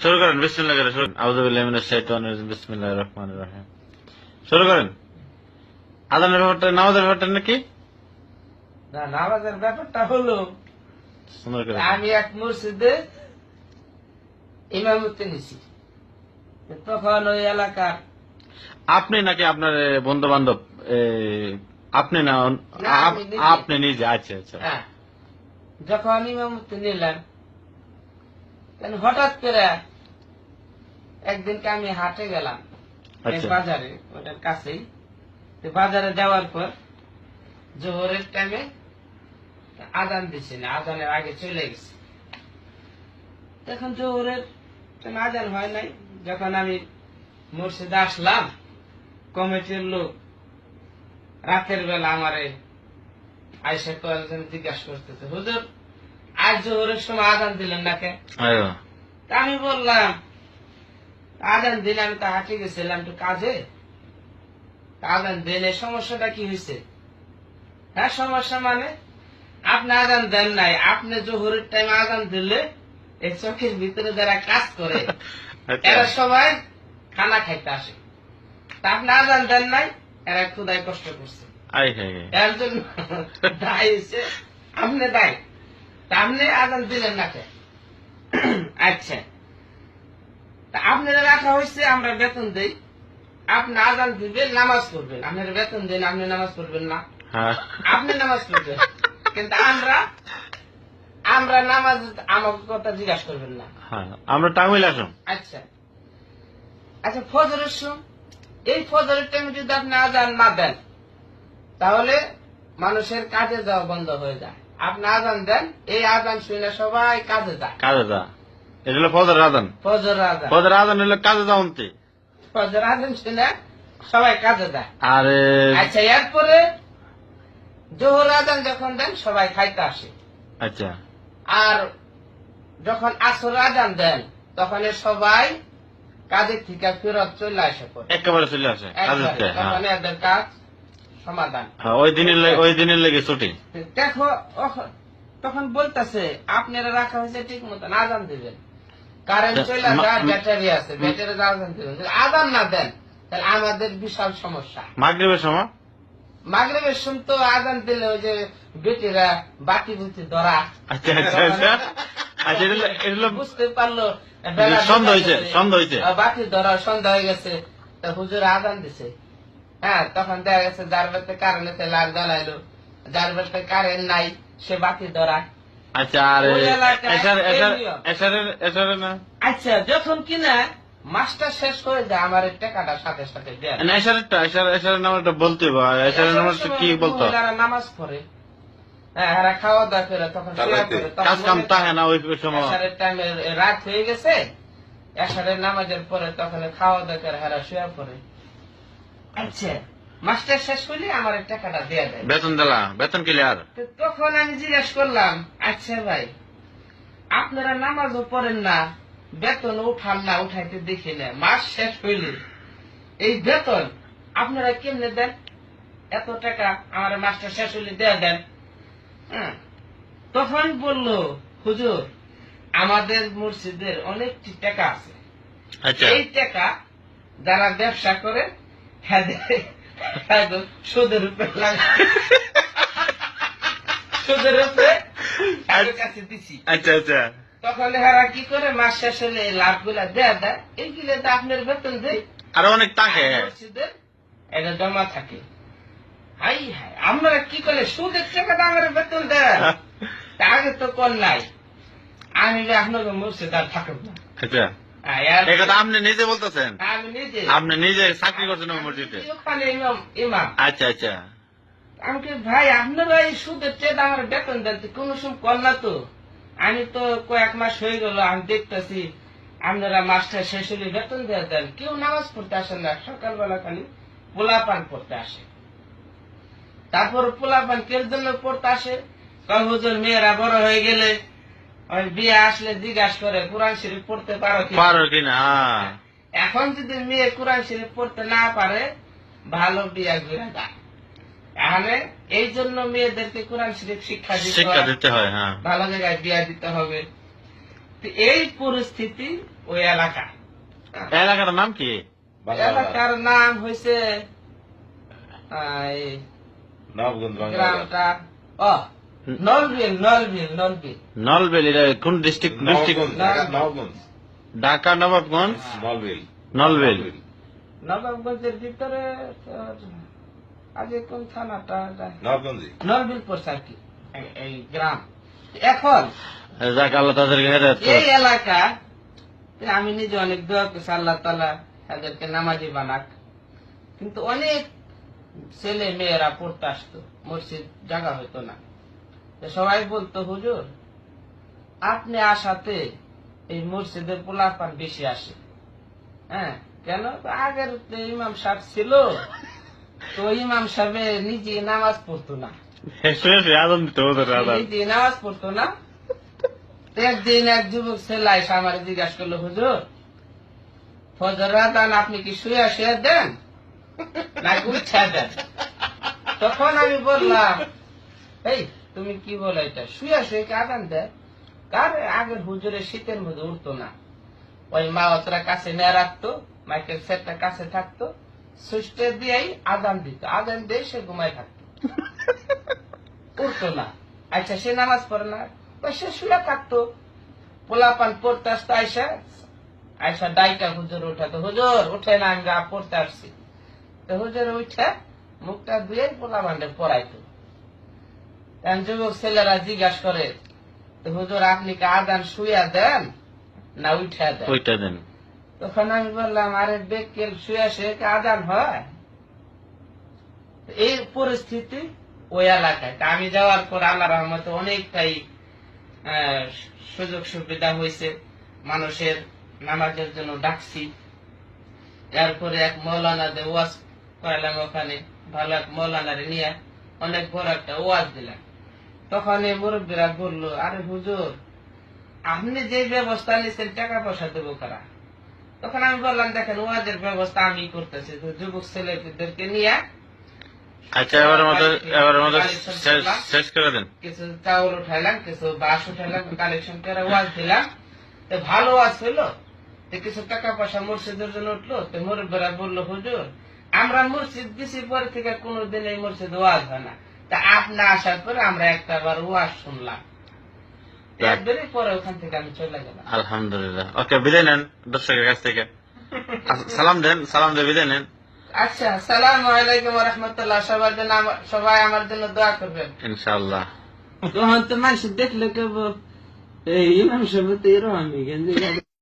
শুরু করেন, বিসমিল্লাহ করে শুরু। আউযু বিল্লাহি মিনাশ শাইতানির রাজিম, বিসমিল্লাহির রহমানির রহিম। শুরু করেন। আযানের ব্যাপারটা, নামাজের ব্যাপারটা নাকি? না, নামাজের ব্যাপারটা হলো সুন্দর করে আমি এক মসজিদে ইমামতি নিছি। তখন ওই এলাকার আপনি নাকি আপনার বন্ধু বান্ধব? আপনি না, না, আমি নিজে। আপনি নিজে? আচ্ছা আচ্ছা। হ্যাঁ, যখন ইমামতি নিলাম তখন হঠাৎ করে একদিনকে আমি হাটে গেলাম, এই আচ্ছা বাজারে, ওটার কাছেই। তো বাজারে যাওয়ার পর জোহরের টাইমে আজান দিছে না, আজানের আগে চলে গেছে। তখন জোহরের টাইমে আজান হয় নাই। যখন আমি মসজিদে আসলাম, কমিটির লোক রাতের বেলা আমারে আইসা কয়েকজন জিজ্ঞাসা করতেছে, হুজুর আজ জোহরের সময় আজান দিলেন না কে? আয়ো। তা আমি বললাম, আজান দিলে আমি তো হাঁটে গেছিলাম একটু কাজে, তা আজান দিলে সমস্যাটা কি হয়েছে? হ্যাঁ, সমস্যা মানে আপনি আজান দেন নাই, আপনি জোহরের টাইমে আজান দিলে এই চোখের ভিতরে যারা কাজ করে আচ্ছা এরা সবাই খানা খাইতে আসে, তা আপনি আজান দেন নাই, এরা ক্ষুধায় কষ্ট করছে। আই হ্যাঁ হ্যাঁ। এর জন্য দায় হচ্ছে আপনি দায়, তা আপনি আজান দিলেন না কে? আচ্ছা, তা আপনারা রাখা হয়েছে, আমরা বেতন দেই, আপনি আজান দিবেন, নামাজ পড়বেন, আপনারা বেতন দেন, আপনি নামাজ পড়বেন না? হ্যাঁ। আপনি নামাজ পড়বেন, কিন্তু আমরা নামাজ আমাকে কথা জিজ্ঞাসা করবেন না। হ্যাঁ, আমরা টাঙ্গুইল আসুন। আচ্ছা আচ্ছা, ফজরের সময়, এই ফজরের টাইমে যদি আপনি আজান না দেন তাহলে মানুষের কাজে যাওয়া বন্ধ হয়ে যায়। আপনি আজান দেন, এই আজান শুনে সবাই কাজে যায়। কাজে যা, এটা হলো ফজর আযান। ফজর আজান, ফজর আযান হলো কাজে যাওনতে। ফজর আজান শুনে সবাই কাজে যায়। আর আচ্ছা, এরপরে জোহর আজান যখন দেন সবাই খাইতে আসে। আচ্ছা আর যখন আসর আজান দেন তখন সবাই কাজের থেকে ফেরত চলে আসে পড়ে একেবারে চলে আসে কাজের থেকে। হ্যাঁ তখন এদের কাজ সমাধান। হ্যাঁ, ওই দিনের লেগে ছুটি। দেখো, তখন বলতেছে আপনারা রাখা হয়েছে ঠিক মতন, আজান দিবেন, কারেন্ট চলে যায়, ব্যাটারি আছে, ব্যাটারি আজান দিবেন। যদি আজান না দেন তাহলে আমাদের বিশাল সমস্যা। মাগরিবের সময়, মাগরিবের সময় তো আজান দিলে ওই যে বেটিরা বাতি বুতি ধরা, আচ্ছা আচ্ছা আচ্ছা আচ্ছা, এটা হলো বুঝতে পারলো বেলা সন্ধ্যা ঢুকে হয়েছে, গেছে, সন্ধ্যা হয়েছে। বাতি ধরা সন্ধ্যা হয়ে গেছে, তা হুজুর আজান দিছে। হ্যাঁ, তখন দেখা গেছে যার বাড়িতে কারেন্ট লাইট জ্বালাইলো, যার বাড়িতে কারেন্ট নাই সে বাতি ধরা। আচ্ছা, আর ওই এলাকায় এসারে না? আচ্ছা, যখন কিনা মাস্টার শেষ হয়ে যায় আমার এই টাকাটা সাথে সাথে দেয়। না, এসারের নামটা বলতে হবে। এসারের নামটা কি বলতো? মহিলারা নামাজ পড়ে, হ্যাঁ, এরা খাওয়া দাওয়া করে তখন শুয়ে পড়ে, তখন কাজ কাম তাহে না ওই সময়। এশারের টাইমে রাত হয়ে গেছে, এশারের নামাজের পরে তখন খাওয়া দাওয়া করে হেরা শুয়ে পড়ে। আচ্ছা, মাস্টার শেষ হইলে আমার এই টাকাটা দেয়া দেয়। বেতন দিলা, বেতন ক্লিয়ার। তো তখন আমি জিজ্ঞাসা করলাম, আচ্ছা ভাই, আপনারা নামাজও পড়েন না, বেতন উঠান না, উঠাইতে দেখি না, মাস শেষ হইলে এই বেতন আপনারা কেমনে দেন? এত টাকা আমার মাস্টার শেষ হইলে দেয়া দেন। হ্যাঁ, তখন বলল, হুজুর আমাদের মসজিদের অনেকটি টাকা আছে, আচ্ছা এই টাকা যারা ব্যবসা করে সুদের উপরে সুদের উপরে তাদের কাছে দিছি। আচ্ছা আচ্ছা তখন এরা কি করে মাস শেষ হলে লাভ গুলা দেয়া দেয়, এইগুলো তো আপনার বেতন দেয়, আর অনেক থাকে। মসজিদের এটা জমা থাকে। হাই হাই, আপনারা কি করে সুদের টাকাটা আমার বেতন দেয়? তা আগে তো কর নাই, আমি আপনাকে মসজিদ আর থাকব না। আচ্ছা, এই কথা আপনি নিজে বলতেছেন? আমি নিজে, আপনি নিজে চাকরি করছেন ওই মসজিদে? ওখানে ইমাম। আচ্ছা আচ্ছা। আমি কি ভাই আপনারা এই সুদের চেয়ে আমার বেতন দেন, কোন সময় কর না তো? আমি তো কয়েক মাস হয়ে গেল আমি দেখতেছি আপনারা মাস্টার শেষ হলে বেতন দেওয়া দেন, কেউ নামাজ পড়তে আসেন না, সকালবেলা খালি পোলাপান পড়তে আসে। তারপর পোলাপান কের জন্য পড়তে আসে? কয় হুজুর মেয়েরা বড় হয়ে গেলে ওই বিয়ে আসলে জিজ্ঞাসা করে কোরআন শরীফ পড়তে পারো কিনা। এখন যদি মেয়ে কোরআন শরীফ পড়তে না পারে ভালো বিয়া ঘুরে যায়। তাহলে এই জন্য মেয়েদেরকে কোরআন শরীফ শিক্ষা দিতে হয়। হ্যাঁ, ভালো জায়গায় বিয়া দিতে হবে। তো এই পরিস্থিতি ওই এলাকায়। এলাকাটার নাম কি? এলাকার নাম হয়েছে গ্রামটা নলবিল। নলবেল। এটা কোন ডিস্ট্রিক্ট? ঢাকা নবাবগঞ্জ। নলবেল। নবাবগঞ্জের ভিতরে আগে কোন থানাটা? নলবিল পড়ছে আর কি এই গ্রাম। এখন যাক, আল্লাহ তাদেরকে হেদায়েত করুন। এই এলাকা আমি নিজে অনেক দোয়া করছি, আল্লাহ তাআলা তাদেরকে নামাজি বানাক। কিন্তু অনেক ছেলে মেয়েরা পড়তে আসতো, মসজিদ জায়গা হইতো না। সবাই বলতো, হুজুর আপনি আসাতে এই মসজিদের পোলাপান বেশি আসে। হ্যাঁ, কেন? আগের যে ইমাম সাহেব ছিল, তো ইমাম সাহেব নিজে নামাজ পড়তো না, নিজে নামাজ পড়তো না। একদিন এক যুবক ছেলে এসে আমার জিজ্ঞাসা করলো, হুজুর ফজর আযান আপনি কি শুয়ে শুয়ে দেন নাকি উঠা দেন? তখন আমি বললাম, এই তুমি কি বলো, এটা শুয়ে শুয়ে কি আযান দেয়? কার আগের হুজুরের শীতের মধ্যে উঠতো না, ওই মা অতরা কাছে নিয়ে রাখতো, মাইকেল সেটটা কাছে থাকতো, সুইচটা দিয়েই আযান দিত, আযান দিয়ে সে ঘুমায় থাকতো, উঠতো না। আচ্ছা, সে নামাজ পড়ে না? সে শুয়ে থাকতো। পোলাপান পড়তে আসতো, আয়সা ডাইকা হুজুর উঠাতো, হুজুর উঠে না, আমি পড়তে আসছি। তো হুজুর উঠে মুখটা ধুয়ে পোলাপানটা পড়াইতো। যুবক ছেলেরা জিজ্ঞাসা করে, হুজুর আপনি কি আযান শুয়া দেন না উঠা দেন? তখন আমি বললাম, আরে বেকেল শুয়া শুয়ে কি আযান হয়? এই পরিস্থিতি ওই এলাকায়। আমি যাওয়ার পর আল্লাহ রহমতে অনেকটাই সুযোগ সুবিধা হয়েছে, মানুষের নামাজের জন্য ডাকছি। এরপরে এক মৌলানাদের ওয়াজ করালাম, ওখানে ভালো এক মৌলানারে নিয়ে অনেক বড় একটা ওয়াজ দিলাম। তখন এই মুরব্বীরা বললো, আরে হুজুর আপনি যে ব্যবস্থা নিচ্ছেন টাকা পয়সা দেবো কারা? তখন আমি বললাম, দেখেন ওয়াজের ব্যবস্থা আমি করতেছি, তো যুবক ছেলেদেরকে নিয়ে আচ্ছা, এবারের মতো শেষ করে দেন। কিছু চাউল উঠাইলাম, কিছু বাঁশ উঠাইলাম, কালেকশন করে ওয়াজ দিলাম। তো ভালো ওয়াজ হইলো, তো কিছু টাকা পয়সা মসজিদের জন্য উঠলো। তো মুরব্বীরা বললো, হুজুর আমরা মসজিদ দিছি পরে থেকে কোনোদিন এই মসজিদ ওয়াজ হয় না, তা আপনি আসার পরে আমরা একটা বার ওয়াজ শুনলাম। একবারই পরে ওখান থেকে আমি চলে গেলাম। আলহামদুলিল্লাহ। ওকে, বিদায় নেন দর্শকের কাছ থেকে। সালাম দিয়ে বিদায় নেন। আচ্ছা, আসসালামু আলাইকুম ওয়া রাহমাতুল্লাহ। সবাই আমার জন্য দোয়া করবেন ইনশাআল্লাহ। তখন তো মানুষ দেখলে কেবল এই ইমাম সাহেব তো এরকম